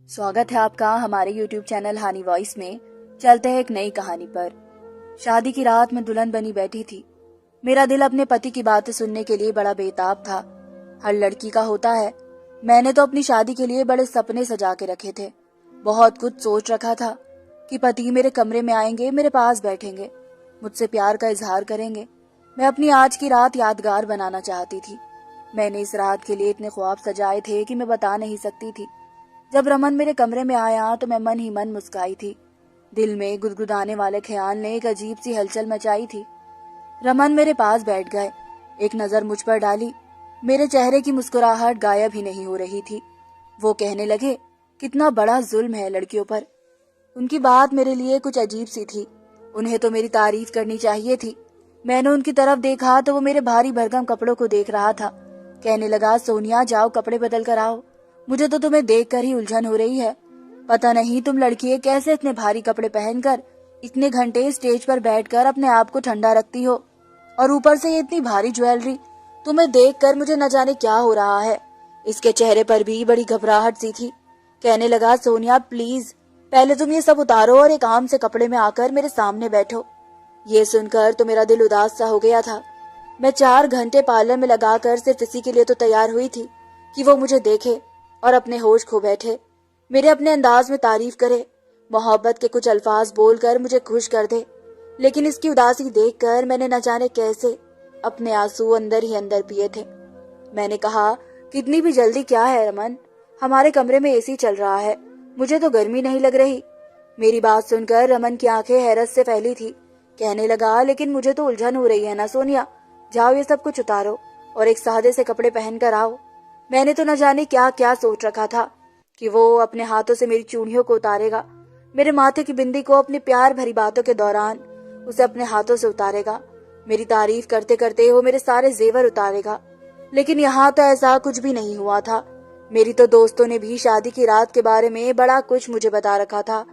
स्वागत है आपका हमारे YouTube चैनल हानी वॉइस में। चलते हैं एक नई कहानी पर। शादी की रात में दुल्हन बनी बैठी थी। मेरा दिल अपने पति की बातें सुनने के लिए बड़ा बेताब था। हर लड़की का होता है। मैंने तो अपनी शादी के लिए बड़े सपने सजा के रखे थे। बहुत कुछ सोच रखा था कि पति मेरे कमरे में आएंगे, मेरे पास बैठेंगे, मुझसे प्यार का इजहार करेंगे। मैं अपनी आज की रात यादगार बनाना चाहती थी। मैंने इस रात के लिए इतने ख्वाब सजाए थे कि मैं बता नहीं सकती थी। जब रमन मेरे कमरे में आया तो मैं मन ही मन मुस्काई थी। दिल में गुदगुदाने वाले ख्याल ने एक अजीब सी हलचल मचाई थी। रमन मेरे पास बैठ गए, एक नजर मुझ पर डाली। मेरे चेहरे की मुस्कुराहट गायब ही नहीं हो रही थी। वो कहने लगे, कितना बड़ा जुल्म है लड़कियों पर। उनकी बात मेरे लिए कुछ अजीब सी थी। उन्हें तो मेरी तारीफ करनी चाहिए थी। मैंने उनकी तरफ देखा तो वो मेरे भारी भरकम कपड़ों को देख रहा था। कहने लगा, सोनिया जाओ कपड़े बदल कर आओ। मुझे तो तुम्हें देखकर ही उलझन हो रही है। पता नहीं तुम लड़की कैसे इतने भारी कपड़े पहनकर इतने घंटे स्टेज पर बैठकर अपने आप को ठंडा रखती हो, और ऊपर से ये इतनी भारी ज्वेलरी। तुम्हें देखकर मुझे न जाने क्या हो रहा है। इसके चेहरे पर भी बड़ी घबराहट सी थी। कहने लगा, सोनिया प्लीज पहले तुम ये सब उतारो और एक आम से कपड़े में आकर मेरे सामने बैठो। ये सुनकर तो मेरा दिल उदास सा हो गया था। मैं 4 घंटे पार्लर में लगाकर सिर्फ इसी के लिए तो तैयार हुई थी कि वो मुझे देखे और अपने होश खो बैठे, मेरे अपने अंदाज में तारीफ करे, मोहब्बत के कुछ अल्फाज बोलकर मुझे खुश कर दे। लेकिन इसकी उदासी देखकर मैंने न जाने कैसे अपने आंसू अंदर ही अंदर पिए थे। मैंने कहा, कितनी भी जल्दी क्या है रमन, हमारे कमरे में एसी चल रहा है, मुझे तो गर्मी नहीं लग रही। मेरी बात सुनकर रमन की आंखें हैरत से फैली थी। कहने लगा, लेकिन मुझे तो उलझन हो रही है ना सोनिया, जाओ ये सब कुछ उतारो और एक सादे से कपड़े पहन कर आओ। मैंने तो न जाने क्या क्या सोच रखा था कि वो अपने हाथों से मेरी चूड़ियों को उतारेगा, मेरे माथे की बिंदी को अपनी प्यार भरी बातों के दौरान उसे अपने हाथों से उतारेगा, मेरी तारीफ करते करते वो मेरे सारे जेवर उतारेगा। लेकिन यहाँ तो ऐसा कुछ भी नहीं हुआ था। मेरी तो दोस्तों ने भी शादी की रात के बारे में बड़ा कुछ मुझे बता रखा था।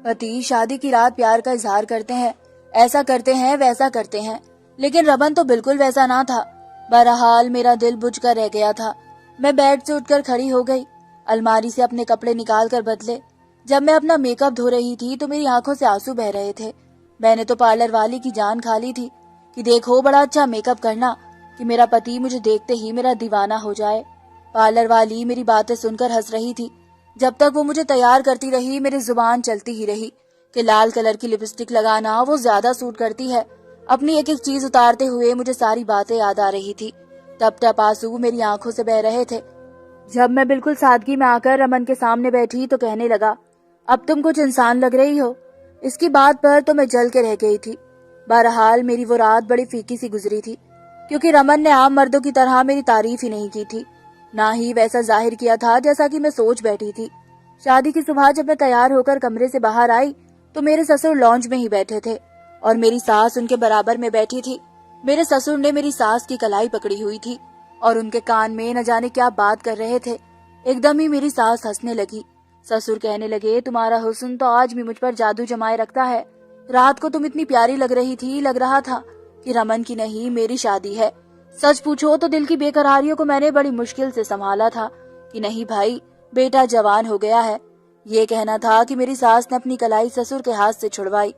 पति शादी की रात प्यार का इजहार करते हैं, ऐसा करते हैं, वैसा करते हैं। लेकिन रमन तो बिल्कुल वैसा ना था। बहरहाल मेरा दिल बुझ कर रह गया था। मैं बेड से उठकर खड़ी हो गई, अलमारी से अपने कपड़े निकाल कर बदले। जब मैं अपना मेकअप धो रही थी तो मेरी आंखों से आंसू बह रहे थे। मैंने तो पार्लर वाली की जान खा ली थी कि देखो बड़ा अच्छा मेकअप करना कि मेरा पति मुझे देखते ही मेरा दीवाना हो जाए। पार्लर वाली मेरी बातें सुनकर हंस रही थी। जब तक वो मुझे तैयार करती रही मेरी जुबान चलती ही रही कि लाल कलर की लिपस्टिक लगाना वो ज्यादा सूट करती है। अपनी एक एक चीज उतारते हुए मुझे सारी बातें याद आ रही थी। टप टप आंसू मेरी आंखों से बह रहे थे। जब मैं बिल्कुल सादगी में आकर रमन के सामने बैठी तो कहने लगा, अब तुम कुछ इंसान लग रही हो। इसकी बात पर तो मैं जल के रह गई थी। बहरहाल मेरी वो रात बड़ी फीकी सी गुजरी थी, क्योंकि रमन ने आम मर्दों की तरह मेरी तारीफ ही नहीं की थी, ना ही वैसा जाहिर किया था जैसा कि मैं सोच बैठी थी। शादी की सुबह जब मैं तैयार होकर कमरे से बाहर आई तो मेरे ससुर लॉन्ज में ही बैठे थे और मेरी सास उनके बराबर में बैठी थी। मेरे ससुर ने मेरी सास की कलाई पकड़ी हुई थी और उनके कान में न जाने क्या बात कर रहे थे। एकदम ही मेरी सास हंसने लगी। ससुर कहने लगे, तुम्हारा हुस्न तो आज भी मुझ पर जादू जमाए रखता है। रात को तुम इतनी प्यारी लग रही थी, लग रहा था कि रमन की नहीं मेरी शादी है। सच पूछो तो दिल की बेकरारियों को मैंने बड़ी मुश्किल से संभाला था कि नहीं भाई, बेटा जवान हो गया है। ये कहना था कि मेरी सास ने अपनी कलाई ससुर के हाथ से छुड़वाई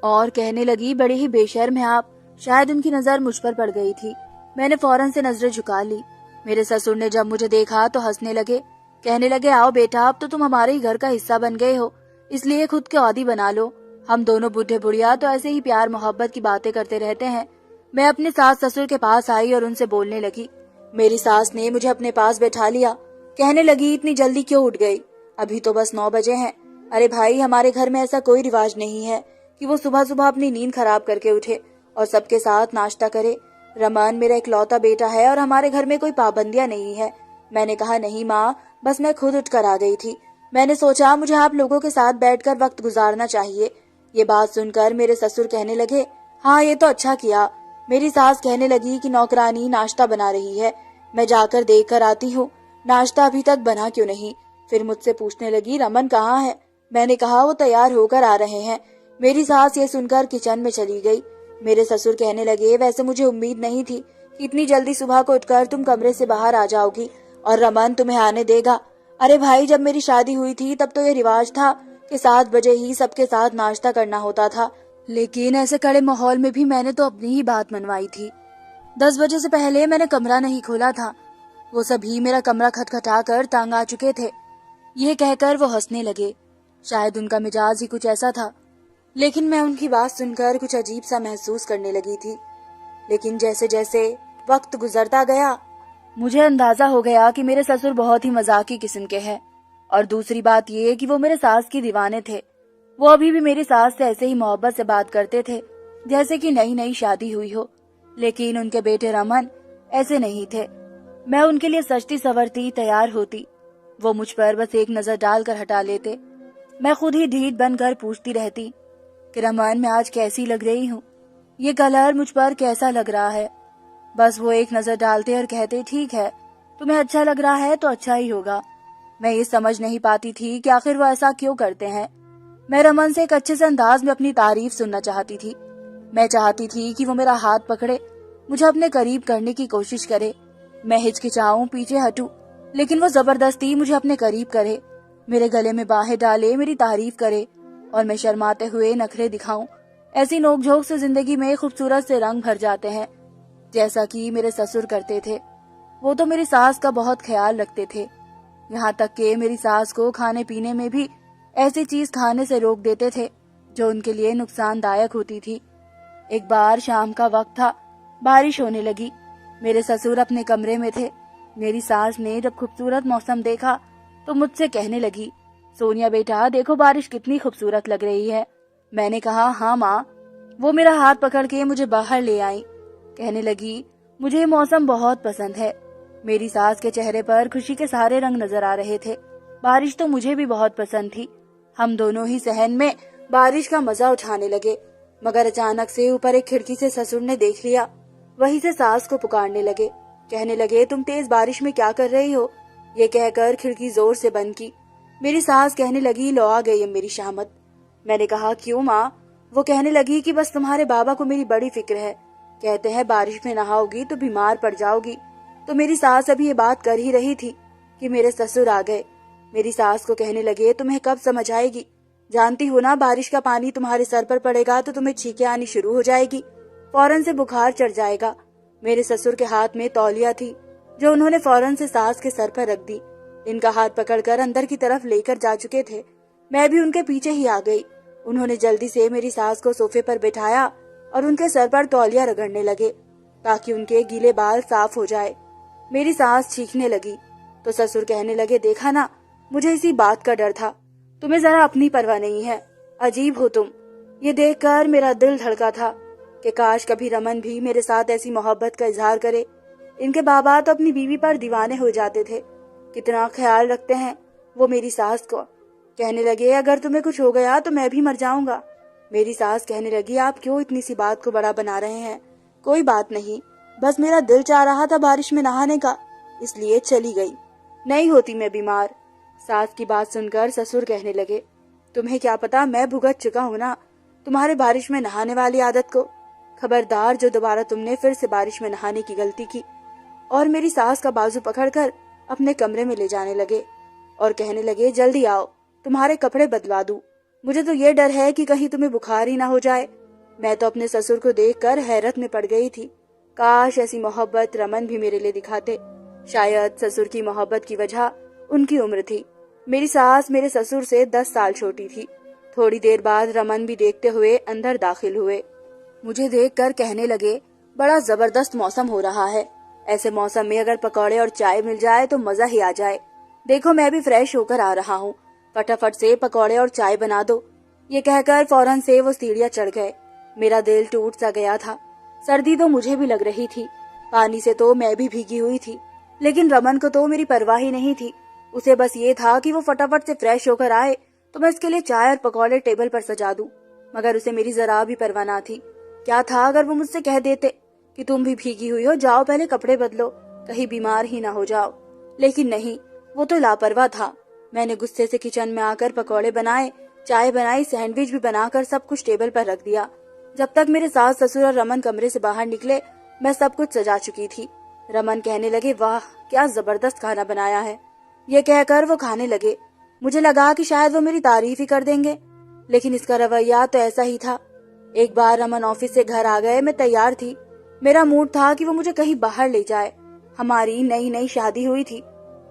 और कहने लगी, बड़ी ही बेशर्म है आप। शायद उनकी नजर मुझ पर पड़ गई थी। मैंने फौरन से नजरें झुका ली। मेरे ससुर ने जब मुझे देखा तो हंसने लगे। कहने लगे, आओ बेटा, अब तो तुम हमारे ही घर का हिस्सा बन गए हो, इसलिए खुद के औदी बना लो। हम दोनों बूढ़े बुढ़िया तो ऐसे ही प्यार मोहब्बत की बातें करते रहते हैं। मैं अपने सास ससुर के पास आई और उनसे बोलने लगी। मेरी सास ने मुझे अपने पास बैठा लिया। कहने लगी, इतनी जल्दी क्यों उठ गई, अभी तो बस 9 बजे हैं। अरे भाई, हमारे घर में ऐसा कोई रिवाज नहीं है कि वो सुबह सुबह अपनी नींद खराब करके उठे और सबके साथ नाश्ता करे। रमन मेरा इकलौता बेटा है और हमारे घर में कोई पाबंदियां नहीं है। मैंने कहा, नहीं माँ, बस मैं खुद उठकर आ गई थी। मैंने सोचा मुझे आप लोगों के साथ बैठकर वक्त गुजारना चाहिए। ये बात सुनकर मेरे ससुर कहने लगे, हाँ ये तो अच्छा किया। मेरी सास कहने लगी कि नौकरानी नाश्ता बना रही है, मैं जाकर देख कर आती हूँ, नाश्ता अभी तक बना क्यों नहीं। फिर मुझसे पूछने लगी, रमन कहाँ है। मैंने कहा, वो तैयार होकर आ रहे हैं। मेरी सास ये सुनकर किचन में चली गई। मेरे ससुर कहने लगे, वैसे मुझे उम्मीद नहीं थी कि इतनी जल्दी सुबह को उठकर तुम कमरे से बाहर आ जाओगी और रमन तुम्हें आने देगा। अरे भाई, जब मेरी शादी हुई थी तब तो ये रिवाज था कि 7 बजे ही सबके साथ नाश्ता करना होता था, लेकिन ऐसे कड़े माहौल में भी मैंने तो अपनी ही बात मनवाई थी। 10 बजे से पहले मैंने कमरा नहीं खोला था। वो सभी मेरा कमरा खटखटा कर तंग आ चुके थे। ये कहकर वो हंसने लगे। शायद उनका मिजाज ही कुछ ऐसा था, लेकिन मैं उनकी बात सुनकर कुछ अजीब सा महसूस करने लगी थी। लेकिन जैसे जैसे वक्त गुजरता गया, मुझे अंदाजा हो गया कि मेरे ससुर बहुत ही मजाकी किस्म के हैं। और दूसरी बात ये कि वो मेरे सास की दीवाने थे। वो अभी भी मेरी सास से ऐसे ही मोहब्बत से बात करते थे जैसे कि नई नई शादी हुई हो। लेकिन उनके बेटे रमन ऐसे नहीं थे। मैं उनके लिए सजती संवरती तैयार होती, वो मुझ पर बस एक नजर डालकर हटा लेते। मैं खुद ही ढीठ बनकर पूछती रहती कि रमन, मैं आज कैसी लग रही हूँ, ये कलर मुझ पर कैसा लग रहा है। बस वो एक नजर डालते और कहते, ठीक है, तुम्हें अच्छा लग रहा है तो अच्छा ही होगा। मैं ये समझ नहीं पाती थी कि आखिर वो ऐसा क्यों करते हैं। मैं रमन से एक अच्छे से अंदाज में अपनी तारीफ सुनना चाहती थी। मैं चाहती थी कि वो मेरा हाथ पकड़े, मुझे अपने करीब करने की कोशिश करे। मैं हिचकिचाऊं, पीछे हटूं, लेकिन वो जबरदस्ती मुझे अपने करीब करे, मेरे गले में बाहें डाले, मेरी तारीफ करे और मैं शर्माते हुए नखरे दिखाऊं। ऐसी नोकझोंक से जिंदगी में खूबसूरत से रंग भर जाते हैं, जैसा कि मेरे ससुर करते थे। वो तो मेरी सास का बहुत ख्याल रखते थे, यहाँ तक कि मेरी सास को खाने पीने में भी ऐसी चीज खाने से रोक देते थे जो उनके लिए नुकसानदायक होती थी। एक बार शाम का वक्त था, बारिश होने लगी। मेरे ससुर अपने कमरे में थे। मेरी सास ने जब खूबसूरत मौसम देखा तो मुझसे कहने लगी, सोनिया बेटा, देखो बारिश कितनी खूबसूरत लग रही है। मैंने कहा, हाँ माँ। वो मेरा हाथ पकड़ के मुझे बाहर ले आई। कहने लगी, मुझे ये मौसम बहुत पसंद है। मेरी सास के चेहरे पर खुशी के सारे रंग नजर आ रहे थे। बारिश तो मुझे भी बहुत पसंद थी। हम दोनों ही सहन में बारिश का मजा उठाने लगे, मगर अचानक से ऊपर एक खिड़की से ससुर ने देख लिया। वहीं से सास को पुकारने लगे। कहने लगे, तुम तेज बारिश में क्या कर रही हो? ये कहकर खिड़की जोर से बंद की। मेरी सास कहने लगी, लो आ गई अब मेरी शामत। मैंने कहा, क्यों माँ? वो कहने लगी कि बस तुम्हारे बाबा को मेरी बड़ी फिक्र है। कहते हैं बारिश में नहाओगी तो बीमार पड़ जाओगी। तो मेरी सास अभी ये बात कर ही रही थी कि मेरे ससुर आ गए। मेरी सास को कहने लगे, तुम्हें कब समझ आएगी? जानती हो ना, बारिश का पानी तुम्हारे सर पर पड़ेगा तो तुम्हें छींकें आनी शुरू हो जाएगी, फौरन से बुखार चढ़ जाएगा। मेरे ससुर के हाथ में तौलिया थी जो उन्होंने फौरन से सास के सर पर रख दी। इनका हाथ पकड़कर अंदर की तरफ लेकर जा चुके थे। मैं भी उनके पीछे ही आ गई। उन्होंने जल्दी से मेरी सास को सोफे पर बिठाया और उनके सर पर तौलिया रगड़ने लगे ताकि उनके गीले बाल साफ हो जाए। मेरी सास चीखने लगी तो ससुर कहने लगे, देखा ना, मुझे इसी बात का डर था। तुम्हें जरा अपनी परवाह नहीं है, अजीब हो तुम। ये देखकर मेरा दिल धड़का था कि काश कभी रमन भी मेरे साथ ऐसी मोहब्बत का इजहार करे। इनके बाबा तो अपनी बीवी पर दीवाने हो जाते थे, कितना ख्याल रखते हैं वो मेरी सास को। कहने लगे, अगर तुम्हें कुछ हो गया तो मैं भी मर जाऊंगा। मेरी सास कहने लगी, आप क्यों इतनी सी बात को बड़ा बना रहे हैं? कोई बात नहीं, बस मेरा दिल चाह रहा था बारिश में नहाने का, इसलिए चली गई। नहीं होती मैं बीमार। सास की बात सुनकर ससुर कहने लगे, तुम्हें क्या पता, मैं भुगत चुका हूँ ना तुम्हारे बारिश में नहाने वाली आदत को। खबरदार जो दोबारा तुमने फिर से बारिश में नहाने की गलती की। और मेरी सास का बाजू पकड़कर अपने कमरे में ले जाने लगे और कहने लगे, जल्दी आओ, तुम्हारे कपड़े बदलवा दूं। मुझे तो ये डर है कि कहीं तुम्हें बुखार ही ना हो जाए। मैं तो अपने ससुर को देखकर हैरत में पड़ गई थी। काश ऐसी मोहब्बत रमन भी मेरे लिए दिखाते। शायद ससुर की मोहब्बत की वजह उनकी उम्र थी। मेरी सास मेरे ससुर से 10 साल छोटी थी। थोड़ी देर बाद रमन भी देखते हुए अंदर दाखिल हुए। मुझे देखकर कहने लगे, बड़ा जबरदस्त मौसम हो रहा है। ऐसे मौसम में अगर पकौड़े और चाय मिल जाए तो मजा ही आ जाए। देखो, मैं भी फ्रेश होकर आ रहा हूँ, फटाफट से पकौड़े और चाय बना दो। ये कहकर फौरन से वो सीढ़ियां चढ़ गए। मेरा दिल टूट सा गया था। सर्दी तो मुझे भी लग रही थी, पानी से तो मैं भी भीगी हुई थी, लेकिन रमन को तो मेरी परवाह ही नहीं थी। उसे बस ये था कि वो फटाफट से फ्रेश होकर आए तो मैं उसके लिए चाय और पकौड़े टेबल पर सजा दूं। मगर उसे मेरी जरा भी परवाह ना थी। क्या था अगर वो मुझसे कह देते कि तुम भी भीगी हुई हो, जाओ पहले कपड़े बदलो, कहीं बीमार ही ना हो जाओ। लेकिन नहीं, वो तो लापरवाह था। मैंने गुस्से से किचन में आकर पकौड़े बनाए, चाय बनाई, सैंडविच भी बनाकर सब कुछ टेबल पर रख दिया। जब तक मेरे सास ससुर और रमन कमरे से बाहर निकले, मैं सब कुछ सजा चुकी थी। रमन कहने लगे, वाह क्या जबरदस्त खाना बनाया है। ये कहकर वो खाने लगे। मुझे लगा कि शायद वो मेरी तारीफ ही कर देंगे, लेकिन इसका रवैया तो ऐसा ही था। एक बार रमन ऑफिस से घर आ गए। मैं तैयार थी। मेरा मूड था कि वो मुझे कहीं बाहर ले जाए। हमारी नई नई शादी हुई थी।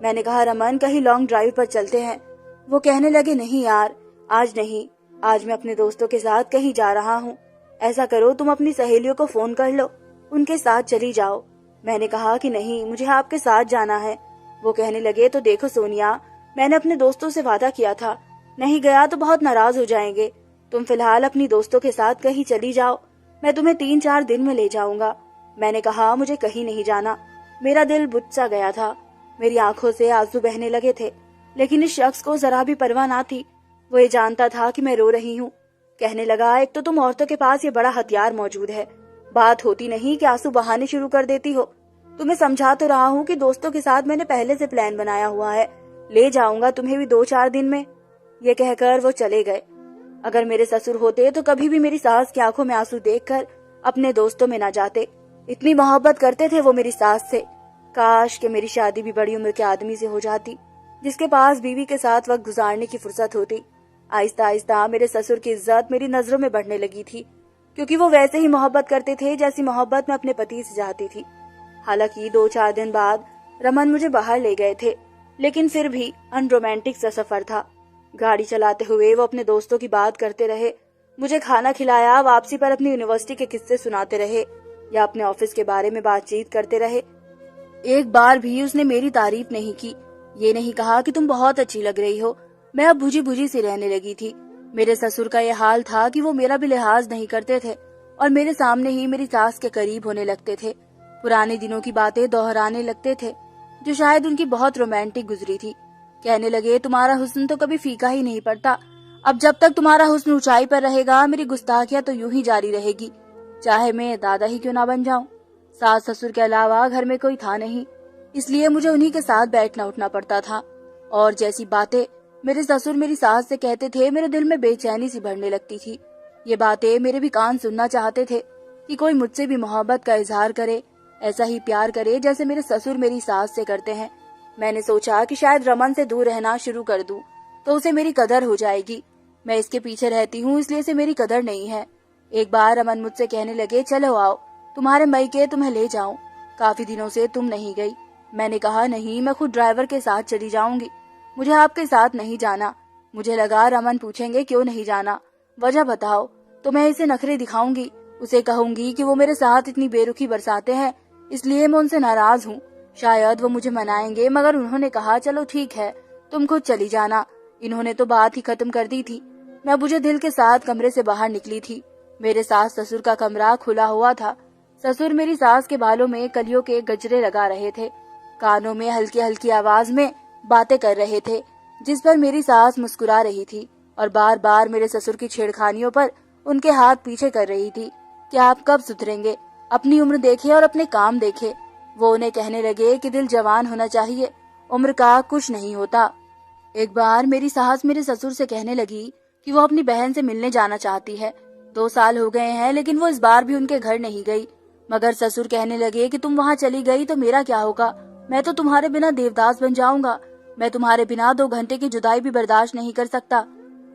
मैंने कहा, रमन कहीं लॉन्ग ड्राइव पर चलते हैं। वो कहने लगे, नहीं यार, आज नहीं, आज मैं अपने दोस्तों के साथ कहीं जा रहा हूँ। ऐसा करो, तुम अपनी सहेलियों को फोन कर लो, उनके साथ चली जाओ। मैंने कहा कि नहीं, मुझे आपके साथ जाना है। वो कहने लगे, तो देखो सोनिया, मैंने अपने दोस्तों से वादा किया था, नहीं गया तो बहुत नाराज हो जाएंगे। तुम फिलहाल अपनी दोस्तों के साथ कहीं चली जाओ, मैं तुम्हें 3-4 दिन में ले जाऊंगा। मैंने कहा, मुझे कहीं नहीं जाना। मेरा दिल बुझ सा गया था। मेरी आंखों से आंसू बहने लगे थे, लेकिन इस शख्स को जरा भी परवाह ना थी। वो ये जानता था कि मैं रो रही हूँ। कहने लगा, एक तो तुम औरतों के पास ये बड़ा हथियार मौजूद है, बात होती नहीं कि आंसू बहाने शुरू कर देती हो। तुम्हें समझा तो रहा हूँ कि दोस्तों के साथ मैंने पहले से प्लान बनाया हुआ है, ले जाऊंगा तुम्हें भी 2-4 दिन में। ये कहकर वो चले गए। अगर मेरे ससुर होते तो कभी भी मेरी सास की आंखों में आंसू देखकर अपने दोस्तों में न जाते। इतनी मोहब्बत करते थे वो मेरी सास से। काश कि मेरी शादी भी बड़ी उम्र के आदमी से हो जाती, जिसके पास बीवी के साथ वक्त गुजारने की फुर्सत होती। आहिस्ता आहिस्ता मेरे ससुर की इज्जत मेरी नजरों में बढ़ने लगी थी, क्योंकि वो वैसे ही मोहब्बत करते थे जैसी मोहब्बत मैं अपने पति से चाहती थी। हालांकि 2-4 दिन बाद रमन मुझे बाहर ले गए थे, लेकिन फिर भी अनरोमांटिक सा सफर था। गाड़ी चलाते हुए वो अपने दोस्तों की बात करते रहे, मुझे खाना खिलाया, वापसी पर अपनी यूनिवर्सिटी के किस्से सुनाते रहे या अपने ऑफिस के बारे में बातचीत करते रहे। एक बार भी उसने मेरी तारीफ नहीं की, ये नहीं कहा कि तुम बहुत अच्छी लग रही हो। मैं अब बुझी बुझी सी रहने लगी थी। मेरे ससुर का यह हाल था कि वो मेरा भी लिहाज नहीं करते थे और मेरे सामने ही मेरी सास के करीब होने लगते थे। पुराने दिनों की बातें दोहराने लगते थे, जो शायद उनकी बहुत रोमांटिक गुजरी थी। कहने लगे, तुम्हारा हुस्न तो कभी फीका ही नहीं पड़ता। अब जब तक तुम्हारा हुस्न ऊंचाई पर रहेगा, मेरी गुस्ताखियां तो यूं ही जारी रहेगी, चाहे मैं दादा ही क्यों ना बन जाऊं। सास ससुर के अलावा घर में कोई था नहीं, इसलिए मुझे उन्हीं के साथ बैठना उठना पड़ता था। और जैसी बातें मेरे ससुर मेरी सास से कहते थे, मेरे दिल में बेचैनी सी भरने लगती थी। ये बातें मेरे भी कान सुनना चाहते थे कि कोई मुझसे भी मोहब्बत का इजहार करे, ऐसा ही प्यार करे जैसे मेरे ससुर मेरी सास से करते हैं। मैंने सोचा कि शायद रमन से दूर रहना शुरू कर दूं तो उसे मेरी कदर हो जाएगी। मैं इसके पीछे रहती हूँ, इसलिए इसे मेरी कदर नहीं है। एक बार रमन मुझसे कहने लगे, चलो आओ, तुम्हारे मैके तुम्हें ले जाऊं, काफी दिनों से तुम नहीं गई। मैंने कहा, नहीं, मैं खुद ड्राइवर के साथ चली जाऊंगी, मुझे आपके साथ नहीं जाना। मुझे लगा रमन पूछेंगे क्यों नहीं जाना, वजह बताओ। तो मैं इसे नखरे दिखाऊंगी, उसे कहूंगी कि वो मेरे साथ इतनी बेरुखी बरसाते हैं, इसलिए मैं उनसे नाराज हूँ। शायद वो मुझे मनाएंगे, मगर उन्होंने कहा, चलो ठीक है, तुम खुद चली जाना। इन्होंने तो बात ही खत्म कर दी थी। मैं बुझे दिल के साथ कमरे से बाहर निकली थी। मेरे सास ससुर का कमरा खुला हुआ था। ससुर मेरी सास के बालों में कलियों के गजरे लगा रहे थे, कानों में हल्की हल्की आवाज में बातें कर रहे थे, जिस पर मेरी सास मुस्कुरा रही थी और बार बार मेरे ससुर की छेड़खानियों पर उनके हाथ पीछे कर रही थी कि आप कब सुधरेंगे, अपनी उम्र देखे और अपने काम देखे। वो उन्हें कहने लगे कि दिल जवान होना चाहिए, उम्र का कुछ नहीं होता। एक बार मेरी सास मेरे ससुर से कहने लगी कि वो अपनी बहन से मिलने जाना चाहती है। 2 साल हो गए हैं, लेकिन वो इस बार भी उनके घर नहीं गई। मगर ससुर कहने लगे कि तुम वहाँ चली गई तो मेरा क्या होगा, मैं तो तुम्हारे बिना देवदास बन जाऊंगा, मैं तुम्हारे बिना 2 घंटे की जुदाई भी बर्दाश्त नहीं कर सकता।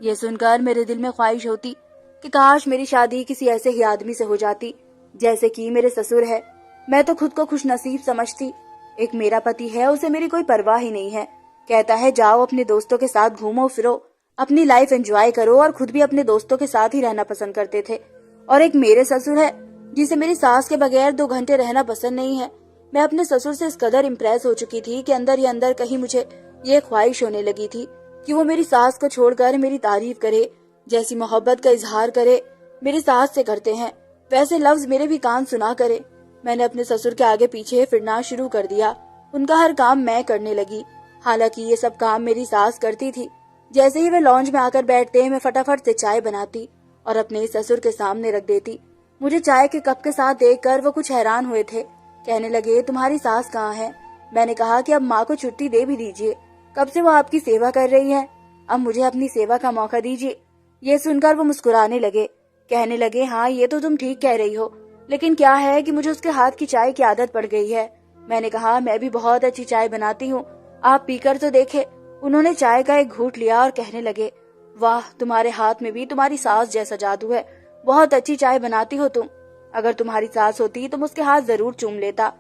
ये सुनकर मेरे दिल में ख्वाहिश होती कि काश मेरी शादी किसी ऐसे ही आदमी से हो जाती जैसे कि मेरे ससुर है। मैं तो खुद को खुशनसीब समझती। एक मेरा पति है, उसे मेरी कोई परवाह ही नहीं है। कहता है, जाओ अपने दोस्तों के साथ घूमो फिरो, अपनी लाइफ एंजॉय करो, और खुद भी अपने दोस्तों के साथ ही रहना पसंद करते थे। और एक मेरे ससुर है, जिसे मेरी सास के बगैर 2 घंटे रहना पसंद नहीं है। मैं अपने ससुर से इस कदर इम्प्रेस हो चुकी थी कि अंदर ही अंदर कहीं मुझे ये ख्वाहिश होने लगी थी कि वो मेरी सास को छोड़कर मेरी तारीफ करे, जैसी मोहब्बत का इजहार करे मेरी सास से करते हैं, वैसे लफ्ज मेरे भी कान सुना करे। मैंने अपने ससुर के आगे पीछे फिरना शुरू कर दिया। उनका हर काम मैं करने लगी। हालांकि ये सब काम मेरी सास करती थी। जैसे ही वे लॉन्ज में आकर बैठते, मैं फटाफट से चाय बनाती और अपने ससुर के सामने रख देती। मुझे चाय के कप के साथ देखकर वो कुछ हैरान हुए थे। कहने लगे, तुम्हारी सास कहाँ है? मैंने कहा कि अब माँ को छुट्टी दे भी दीजिए, कब से वो आपकी सेवा कर रही है, अब मुझे अपनी सेवा का मौका दीजिए। ये सुनकर वो मुस्कुराने लगे। कहने लगे, हाँ ये तो तुम ठीक कह रही हो, लेकिन क्या है कि मुझे उसके हाथ की चाय की आदत पड़ गई है। मैंने कहा, मैं भी बहुत अच्छी चाय बनाती हूँ, आप पीकर तो देखे। उन्होंने चाय का एक घूंट लिया और कहने लगे, वाह, तुम्हारे हाथ में भी तुम्हारी सास जैसा जादू है। बहुत अच्छी चाय बनाती हो तुम। अगर तुम्हारी सास होती तुम उसके हाथ जरूर चूम लेता।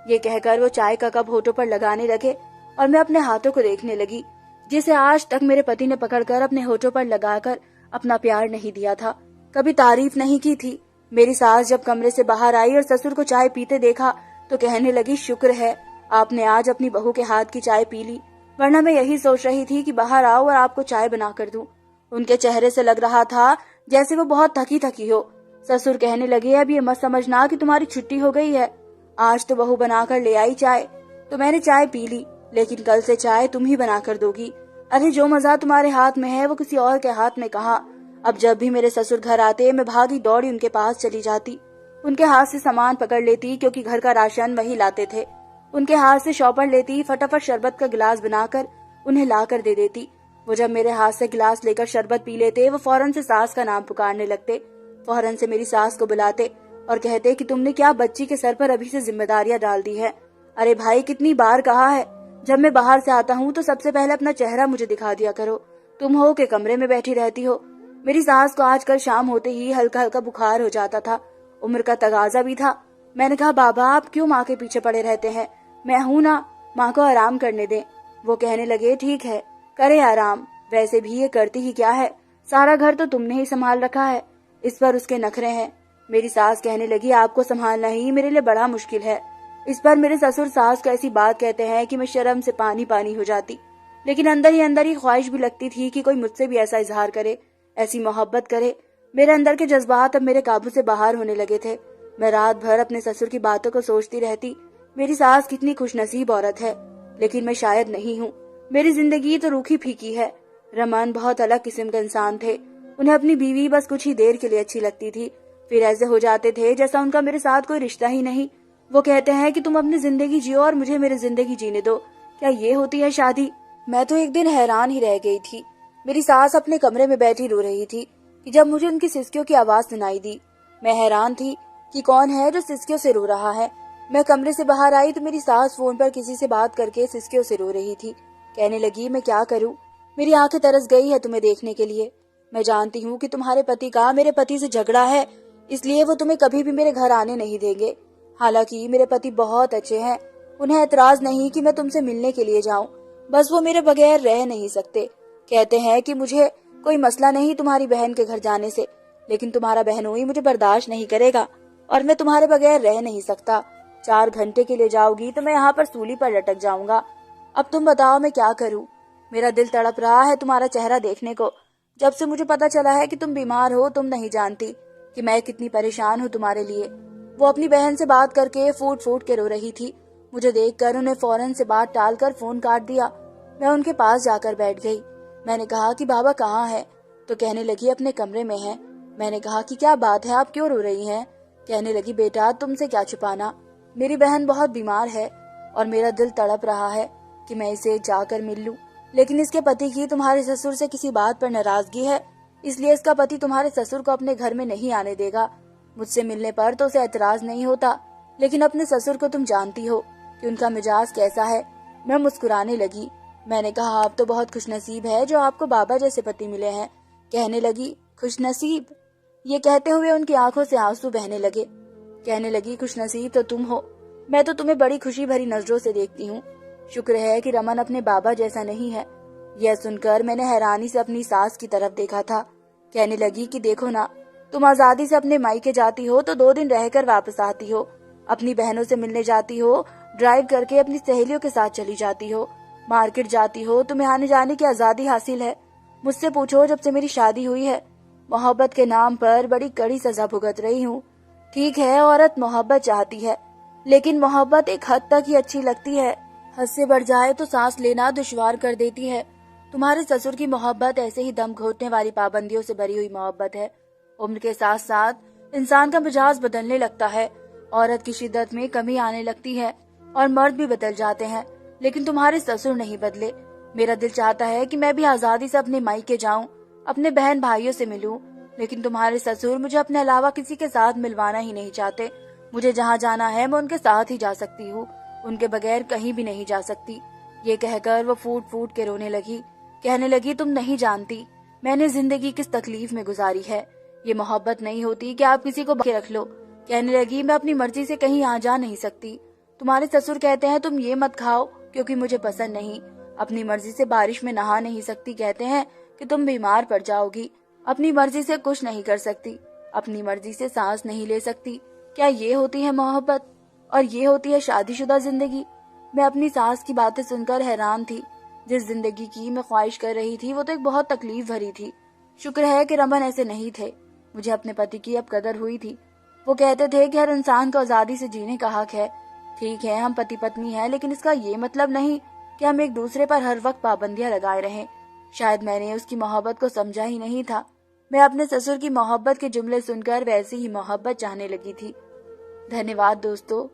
ये कहकर वो चाय का कप होठों पर लगाने लगे और मैं अपने हाथों को देखने लगी, जिसे आज तक मेरे पति ने पकड़कर अपने होठों पर लगाकर अपना प्यार नहीं दिया था, कभी तारीफ नहीं की थी। मेरी सास जब कमरे से बाहर आई और ससुर को चाय पीते देखा तो कहने लगी, शुक्र है आपने आज अपनी बहू के हाथ की चाय पी ली, वरना मैं यही सोच रही थी कि बाहर आओ और आपको चाय बना कर दूं। उनके चेहरे से लग रहा था जैसे वो बहुत थकी थकी हो। ससुर कहने लगे, अब ये मत समझना कि तुम्हारी छुट्टी हो गई है। आज तो बहू बनाकर ले आई चाय, तो मैंने चाय पी ली, लेकिन कल से चाय तुम ही बना कर दोगी। अरे जो मजा तुम्हारे हाथ में है वो किसी और के हाथ में कहाँ। अब जब भी मेरे ससुर घर आते मैं भागी दौड़ी उनके पास चली जाती, उनके हाथ से सामान पकड़ लेती, क्योंकि घर का राशन वही लाते थे। उनके हाथ से शॉपर लेती, फटाफट शरबत का गिलास बनाकर उन्हें ला कर दे देती। वो जब मेरे हाथ से गिलास लेकर शरबत पी लेते वो फौरन से सास का नाम पुकारने लगते, फौरन से मेरी सास को बुलाते और कहते कि तुमने क्या बच्ची के सर पर अभी से जिम्मेदारियां डाल दी है। अरे भाई, कितनी बार कहा है, जब मैं बाहर से आता हूँ तो सबसे पहले अपना चेहरा मुझे दिखा दिया करो। तुम हो के कमरे में बैठी रहती हो। मेरी सास को आजकल शाम होते ही हल्का हल्का बुखार हो जाता था, उम्र का तगाजा भी था। मैंने कहा, बाबा आप क्यों माँ के पीछे पड़े रहते हैं, मैं हूं ना, माँ को आराम करने दें। वो कहने लगे, ठीक है करे आराम, वैसे भी ये करती ही क्या है, सारा घर तो तुमने ही संभाल रखा है। इस पर उसके नखरे हैं। मेरी सास कहने लगी, आपको संभालना ही मेरे लिए बड़ा मुश्किल है। इस पर मेरे ससुर सास को ऐसी बात कहते हैं कि मैं शर्म से पानी पानी हो जाती, लेकिन अंदर ही ख्वाहिश भी लगती थी कि कोई मुझसे भी ऐसा इजहार करे, ऐसी मोहब्बत करे। मेरे अंदर के जज्बात अब मेरे काबू से बाहर होने लगे थे। मैं रात भर अपने ससुर की बातों को सोचती रहती, मेरी सास कितनी खुशनसीब औरत है, लेकिन मैं शायद नहीं हूँ। मेरी जिंदगी तो रूखी फीकी है। रमन बहुत अलग किस्म के इंसान थे। उन्हें अपनी बीवी बस कुछ ही देर के लिए अच्छी लगती थी, फिर ऐसे हो जाते थे जैसा उनका मेरे साथ कोई रिश्ता ही नहीं। वो कहते हैं कि तुम अपनी जिंदगी जियो और मुझे मेरी जिंदगी जीने दो। क्या ये होती है शादी? मैं तो एक दिन हैरान ही रह गई थी। मेरी सास अपने कमरे में बैठी रो रही थी कि जब मुझे उनकी सिसकियों की आवाज सुनाई दी। मैं हैरान थी कि कौन है जो सिसकियों से रो रहा है। मैं कमरे से बाहर आई तो मेरी सास फोन पर किसी से बात करके सिसकियों से रो रही थी। कहने लगी, मैं क्या करूं, मेरी आंखें तरस गई है तुम्हें देखने के लिए। मैं जानती हूँ कि तुम्हारे पति का मेरे पति से झगड़ा है, इसलिए वो तुम्हें कभी भी मेरे घर आने नहीं देंगे। हालांकि मेरे पति बहुत अच्छे हैं, उन्हें ऐतराज नहीं कि मैं तुमसे मिलने के लिए जाऊं, बस वो मेरे बगैर रह नहीं सकते। कहते हैं कि मुझे कोई मसला नहीं तुम्हारी बहन के घर जाने से, लेकिन तुम्हारा बहनोई मुझे बर्दाश्त नहीं करेगा और मैं तुम्हारे बगैर रह नहीं सकता। 4 घंटे के लिए जाओगी तो मैं यहाँ पर सूली पर लटक जाऊंगा। अब तुम बताओ मैं क्या करूं? मेरा दिल तड़प रहा है तुम्हारा चेहरा देखने को। जब से मुझे पता चला है कि तुम बीमार हो, तुम नहीं जानती कि मैं कितनी परेशान हूँ तुम्हारे लिए। वो अपनी बहन से बात करके फूट फूट के रो रही थी। मुझे देखकर उन्हें फौरन से बात टालकर फोन काट दिया। मैं उनके पास जाकर बैठ गई। मैंने कहा कि बाबा कहाँ है? तो कहने लगी, अपने कमरे में है। मैंने कहा कि क्या बात है, आप क्यों रो रही हैं? कहने लगी, बेटा तुमसे क्या छुपाना, मेरी बहन बहुत बीमार है और मेरा दिल तड़प रहा है कि मैं इसे जाकर मिल लूं, लेकिन इसके पति की तुम्हारे ससुर से किसी बात पर नाराजगी है, इसलिए इसका पति तुम्हारे ससुर को अपने घर में नहीं आने देगा। मुझसे मिलने पर तो उसे एतराज नहीं होता, लेकिन अपने ससुर को तुम जानती हो कि उनका मिजाज कैसा है। मैं मुस्कुराने लगी। मैंने कहा, आप तो बहुत खुशनसीब है जो आपको बाबा जैसे पति मिले हैं। कहने लगी, खुशनसीब? ये कहते हुए उनकी आंखों से आंसू बहने लगे। कहने लगी, खुशनसीब तो तुम हो, मैं तो तुम्हें बड़ी खुशी भरी नजरों से देखती हूँ। शुक्र है कि रमन अपने बाबा जैसा नहीं है। यह सुनकर मैंने हैरानी से अपनी सास की तरफ देखा था। कहने लगी कि देखो ना, तुम आजादी से अपने मायके जाती हो तो 2 दिन रहकर वापस आती हो, अपनी बहनों से मिलने जाती हो, ड्राइव करके अपनी सहेलियों के साथ चली जाती हो, मार्केट जाती हो, तुम्हें आने जाने की आजादी हासिल है। मुझसे पूछो, जब से मेरी शादी हुई है मोहब्बत के नाम पर बड़ी कड़ी सजा भुगत रही हूँ। ठीक है, औरत मोहब्बत चाहती है, लेकिन मोहब्बत एक हद तक ही अच्छी लगती है, हद से बढ़ जाए तो सांस लेना दुश्वार कर देती है। तुम्हारे ससुर की मोहब्बत ऐसे ही दम घोटने वाली पाबंदियों से भरी हुई मोहब्बत है। उम्र के साथ साथ इंसान का मिजाज बदलने लगता है, औरत की शिद्दत में कमी आने लगती है और मर्द भी बदल जाते हैं, लेकिन तुम्हारे ससुर नहीं बदले। मेरा दिल चाहता है कि मैं भी आजादी से अपने मायके जाऊं, अपने बहन भाइयों से मिलूं, लेकिन तुम्हारे ससुर मुझे अपने अलावा किसी के साथ मिलवाना ही नहीं चाहते। मुझे जहाँ जाना है मैं उनके साथ ही जा सकती हूँ, उनके बगैर कहीं भी नहीं जा सकती। ये कहकर वो फूट फूट के रोने लगी। कहने लगी, तुम नहीं जानती मैंने जिंदगी किस तकलीफ में गुजारी है। ये मोहब्बत नहीं होती कि आप किसी को बांध के रख लो। कहने लगी, मैं अपनी मर्जी से कहीं आ जा नहीं सकती। तुम्हारे ससुर कहते हैं तुम ये मत खाओ क्योंकि मुझे पसंद नहीं। अपनी मर्जी से बारिश में नहा नहीं सकती। कहते हैं कि तुम बीमार पड़ जाओगी। अपनी मर्जी से कुछ नहीं कर सकती। अपनी मर्जी से सांस नहीं ले सकती। क्या ये होती है मोहब्बत? और ये होती है शादीशुदा जिंदगी? मैं अपनी सास की बातें सुनकर हैरान थी। जिस जिंदगी की मैं ख्वाहिश कर रही थी वो तो एक बहुत तकलीफ भरी थी। शुक्र है कि रमन ऐसे नहीं थे। मुझे अपने पति की अब कदर हुई थी। वो कहते थे कि हर इंसान को आजादी से जीने का हक है। ठीक है, हम पति पत्नी हैं, लेकिन इसका ये मतलब नहीं कि हम एक दूसरे पर हर वक्त पाबंदियां लगाए रहें। शायद मैंने उसकी मोहब्बत को समझा ही नहीं था। मैं अपने ससुर की मोहब्बत के जुमले सुनकर वैसी ही मोहब्बत चाहने लगी थी। धन्यवाद दोस्तों।